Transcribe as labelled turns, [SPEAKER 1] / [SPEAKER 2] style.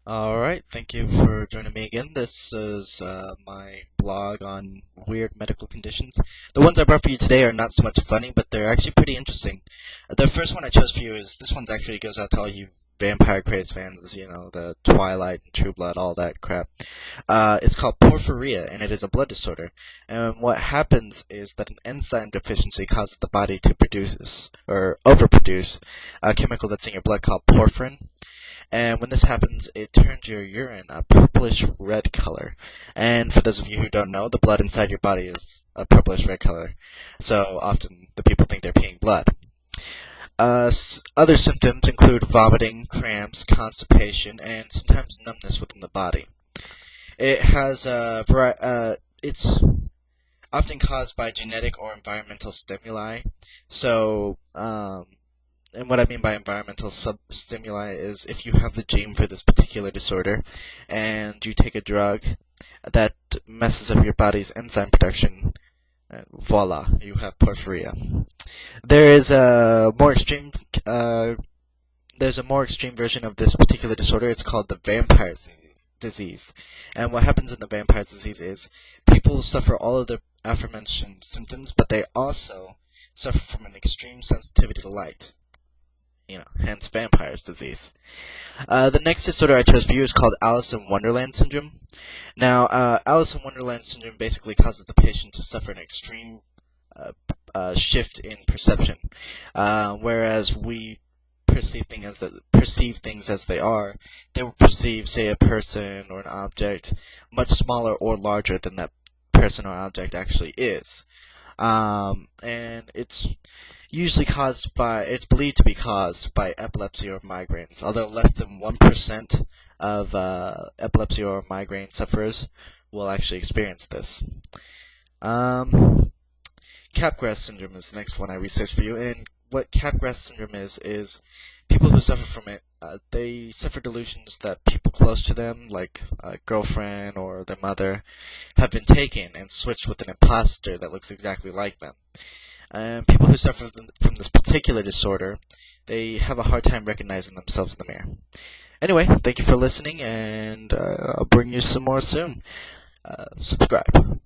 [SPEAKER 1] Alright, thank you for joining me again. This is my blog on weird medical conditions. The ones I brought for you today are not so much funny, but they're actually pretty interesting. The first one I chose for you is, this one actually goes out to all you Vampire Craze fans, the Twilight and True Blood, all that crap. It's called porphyria, and it is a blood disorder. And what happens is that an enzyme deficiency causes the body to produce, or overproduce, a chemical that's in your blood called porphyrin. And when this happens, it turns your urine a purplish red color. And for those of you who don't know, the blood inside your body is a purplish red color. So often the people think they're peeing blood. Other symptoms include vomiting, cramps, constipation, and sometimes numbness within the body. It has it's often caused by genetic or environmental stimuli. And what I mean by environmental stimuli is if you have the gene for this particular disorder and you take a drug that messes up your body's enzyme production, voila, you have porphyria. There is a more extreme there's a more extreme version of this particular disorder. It's called the vampire's disease. And what happens in the vampire's disease is people suffer all of the aforementioned symptoms, but they also suffer from an extreme sensitivity to light. Hence vampire's disease. The next disorder I chose for you is called Alice in Wonderland syndrome. Now, Alice in Wonderland syndrome basically causes the patient to suffer an extreme shift in perception. Whereas we perceive things as they are, they will perceive, say, a person or an object much smaller or larger than that person or object actually is. And it's believed to be caused by epilepsy or migraines, although less than 1% of epilepsy or migraine sufferers will actually experience this. Capgras syndrome is the next one I researched for you, and what Capgras syndrome is people who suffer from it, they suffer delusions that people close to them, like a girlfriend or their mother, have been taken and switched with an imposter that looks exactly like them. And people who suffer from this particular disorder, they have a hard time recognizing themselves in the mirror. Anyway, thank you for listening, and I'll bring you some more soon. Subscribe.